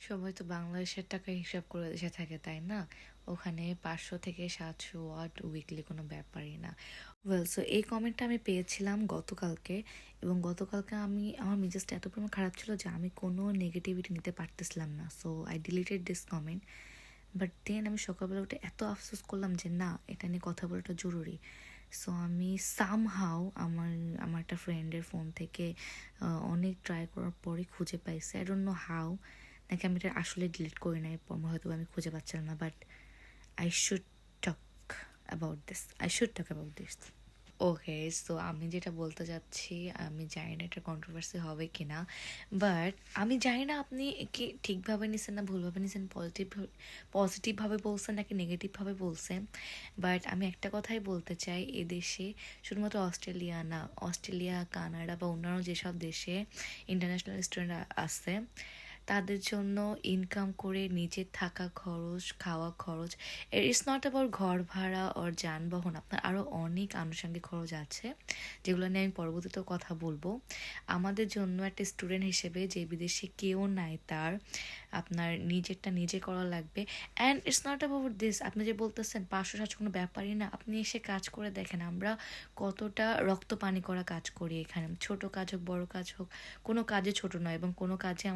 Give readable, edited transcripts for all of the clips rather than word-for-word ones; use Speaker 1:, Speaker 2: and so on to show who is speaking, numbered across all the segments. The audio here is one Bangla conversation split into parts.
Speaker 1: সবাই তো বাংলাদেশের টাকা হিসাব করে দেশে থাকে, তাই না? ওখানে 500 থেকে 700 ওয়াট উইকলি কোনো ব্যাপারই না। ওয়েল, সো এই কমেন্টটা আমি পেয়েছিলাম গতকালকে, এবং গতকালকে আমার মেজাজটা এত পরিমাণ খারাপ ছিল যে আমি কোনো নেগেটিভিটি নিতে পারতেছিলাম না। So I deleted this comment. But then আমি সকালবেলা উঠে এত আফসোস করলাম যে না, এটা নিয়ে কথা বলাটা জরুরি। সো আমি সামহাও আমার একটা ফ্রেন্ডের ফোন থেকে অনেক ট্রাই করার পরে খুঁজে পাইছি। আই ডোন্ট নো হাউ, নাকি আমি এটা আসলে ডিলিট করি নাই, হয়তো আমি খুঁজে পাচ্ছিলাম না। But I should talk about this. Okay, so আমি যেটা বলতে চাচ্ছি, আমি জানি না এটা কন্ট্রোভার্সি হবে কি না, বাট আমি জানি না আপনি কি ঠিকভাবে নিছেন না ভুলভাবে নিছেন, পজিটিভভাবে বলছেন নাকি নেগেটিভভাবে বলছেন। বাট আমি একটা কথাই বলতে চাই, এদেশে শুধুমাত্র অস্ট্রেলিয়া না, অস্ট্রেলিয়া, কানাডা বা অন্যান্য যেসব দেশে ইন্টারন্যাশনাল স্টুডেন্ট আছে, তাদের জন্য ইনকাম করে নিজের থাকা খরচ, খাওয়া খরচ, ইটস নট অ্যাবাউট ঘর ভাড়া ওর যানবাহন, আপনার আরও অনেক আনুষঙ্গিক খরচ আছে যেগুলো নিয়ে আমি পরবর্তীতে কথা বলবো। আমাদের জন্য একটা স্টুডেন্ট হিসেবে যে বিদেশে কেউ নাই তার, আপনার নিজেরটা নিজে করা লাগবে। And it's not about this, আপনি যে বলতেছেন 500-700 কোনো ব্যাপারই না, আপনি এসে কাজ করে দেখেন আমরা কতটা রক্ত পানি করা কাজ করি এখানে, ছোট কাজ হোক বড় কাজ হোক, কোনো কাজে ছোট নয়, এবং কোনো কাজে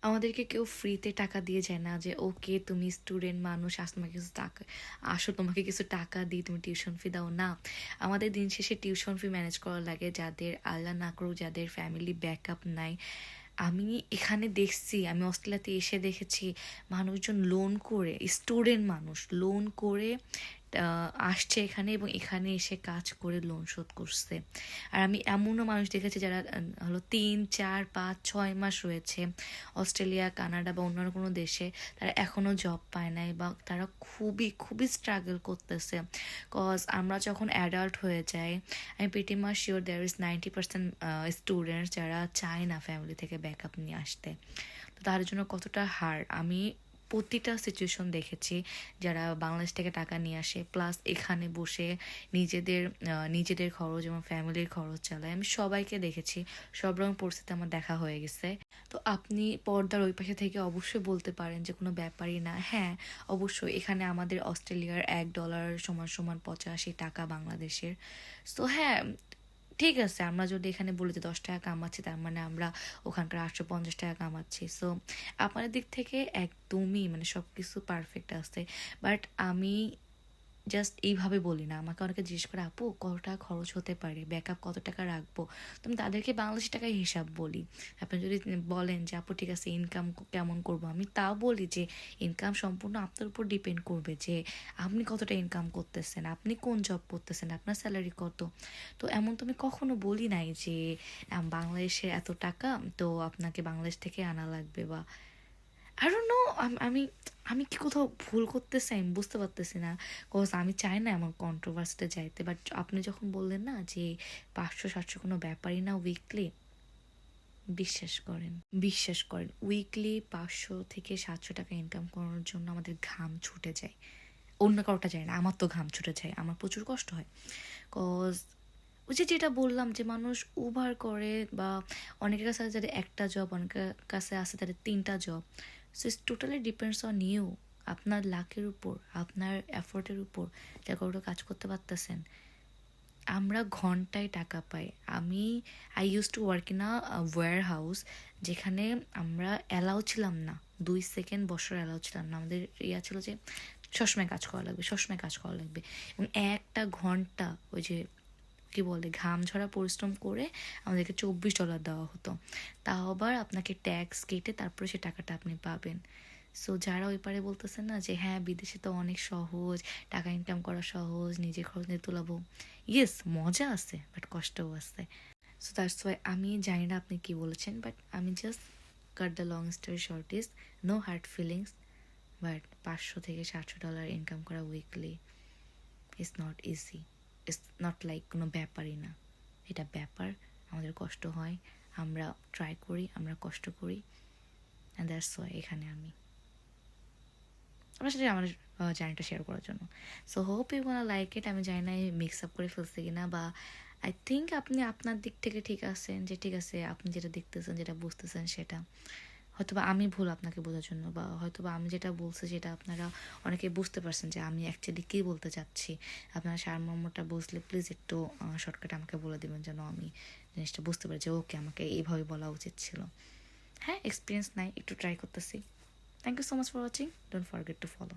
Speaker 1: আমাদেরকে কেউ ফ্রিতে টাকা দিয়ে যায় না যে ওকে তুমি স্টুডেন্ট মানুষ, তোমাকে কিছু টাকা, তোমাকে কিছু টাকা দিই, তুমি টিউশন ফি দাও না। আমাদের দিন শেষে টিউশন ফি ম্যানেজ করা লাগে, যাদের আল্লাহ না করুক যাদের ফ্যামিলি ব্যাকআপ নাই। আমি এখানে দেখছি, আমি অস্ট্রেলিয়াতে এসে দেখেছি মানুষজন লোন করে, স্টুডেন্ট মানুষ লোন করে আসছে এখানে, এবং এখানে এসে কাজ করে লোন শোধ করছে। আর আমি এমনও মানুষ দেখেছি যারা হলো 3, 4, 5, 6 মাস রয়েছে অস্ট্রেলিয়া, কানাডা বা অন্যান্য কোনো দেশে, তারা এখনও জব পায় নাই, বা তারা খুবই খুবই স্ট্রাগল করতেছে। কজ আমরা যখন অ্যাডাল্ট হয়ে যাই, আমি pretty much sure there is 90% students যারা চায় না ফ্যামিলি থেকে ব্যাকআপ নিয়ে আসতে। তো তাদের জন্য কতটা হার্ড আমি প্রতিটা সিচুয়েশন দেখেছি, যারা বাংলাদেশ থেকে টাকা নিয়ে আসে প্লাস এখানে বসে নিজেদের খরচ এবং ফ্যামিলির খরচ চালায়। আমি সবাইকে দেখেছি, সব রকম পরিস্থিতি আমার দেখা হয়ে গেছে। তো আপনি পর্দার ওই পাশে থেকে অবশ্যই বলতে পারেন যে কোনো ব্যাপারই না। হ্যাঁ, অবশ্যই এখানে আমাদের অস্ট্রেলিয়ার $1 সমান সমান 85 টাকা বাংলাদেশের। তো হ্যাঁ, ঠিক আছে, আমরা যদি এখানে বলি যে 10 টাকা কামাচ্ছি, তার মানে আমরা ওখানকার 850 টাকা কামাচ্ছি। সো আপনাদের দিক থেকে একদমই মানে সব কিছু পারফেক্ট আছে। বাট আমি জাস্ট এইভাবে বলি না, আমাকে অনেকে জিজ্ঞেস করে আপু কত টাকা খরচ হতে পারে, ব্যাকআপ কত টাকা রাখবো, তো আমি তাদেরকে বাংলাদেশি টাকায় হিসাব বলি। আপনি যদি বলেন যে আপু ঠিক আছে ইনকাম কেমন করব, আমি তাও বলি যে ইনকাম সম্পূর্ণ আপনার উপর ডিপেন্ড করবে যে আপনি কতটা ইনকাম করতেছেন, আপনি কোন জব করতেছেন, আপনার স্যালারি কত। তো এমন তো আমি কখনো বলি নাই যে বাংলাদেশে এত টাকা, তো আপনাকে বাংলাদেশ থেকে আনা লাগবে, বা আই ডোন্ট নো। আমি আমি কি কোথাও ভুল করতেছি আমি বুঝতে পারতেছি না। কজ আমি চাই না এমন কন্ট্রোভার্সিতে যাইতে, বাট আপনি যখন বললেন না যে 500-700 কোনো ব্যাপারই না উইকলি, বিশ্বাস করেন উইকলি 500 থেকে 700 টাকা ইনকাম করার জন্য আমাদের ঘাম ছুটে যায়। অন্য কারোটা যায় না, আমার তো ঘাম ছুটে যায়, আমার প্রচুর কষ্ট হয়। কজ ওই যে যেটা বললাম যে মানুষ উবার করে, বা অনেকের কাছে আছে যাদের একটা জব, অনেকের কাছে আছে তাদের 3টা job. So it's totally depends on you, আপনার লাকের উপর, আপনার এফোর্টের উপর যা করে কাজ করতে পারতেছেন। আমরা ঘন্টায় টাকা পাই। I used to work in a warehouse, যেখানে আমরা অ্যালাউ ছিলাম না 2 সেকেন্ড বসার অ্যালাউ ছিলাম না। আমাদের ইয়া ছিল যে সবসময় কাজ করা লাগবে, সবসময় কাজ করা লাগবে, এবং একটা ঘন্টা ওই যে কি বলে ঘাম ঝরা পরিশ্রম করে আমাদেরকে $24 দেওয়া হতো। তাও আবার আপনাকে ট্যাক্স কেটে তারপরে সে টাকাটা আপনি পাবেন। সো যারা ওই পারে বলতেছেন না যে হ্যাঁ বিদেশে তো অনেক সহজ, টাকা ইনকাম করা সহজ, নিজে খরচ নিয়ে তোলাবো, ইয়েস মজা আছে বাট কষ্টও আছে। সো দ্যাটস ওয়াই আমি জানি না আপনি কি বলেছেন, বাট আমি just cut the long story short is no hard feelings. But 500 থেকে 700 ডলার ইনকাম করা weekly is not easy, it's not like কোনো ব্যাপারই না, এটা ব্যাপার। আমাদের কষ্ট হয়, আমরা ট্রাই করি, আমরা কষ্ট করি, অ্যান্ড দ্যাটস ওয়াই এখানে আমার সাথে আমার জার্নিটা শেয়ার করার জন্য। So hope you gonna like it. আমি জানি না মিক্স আপ করে ফেলছি কিনা, বা আই থিঙ্ক আপনি আপনার দিক থেকে ঠিক আছেন, যে ঠিক আছে আপনি যেটা দেখতেছেন যেটা বুঝতেছেন সেটা হয়তোবা আমি ভুল আপনাকে বোঝার জন্য, বা হয়তোবা আমি যেটা বলছি সেটা আপনারা অনেকে বুঝতে পারছেন যে আমি অ্যাকচুয়ালি কী বলতে চাচ্ছি। আপনারা সারমর্মটা বুঝলে প্লিজ একটু শর্টকাটে আমাকে বলে দেবেন, যেন আমি জিনিসটা বুঝতে পারি যে ওকে আমাকে এইভাবে বলা উচিত ছিল। হ্যাঁ, এক্সপিরিয়েন্স নাই, একটু ট্রাই করতেছি। Thank you so much for watching, don't forget to follow.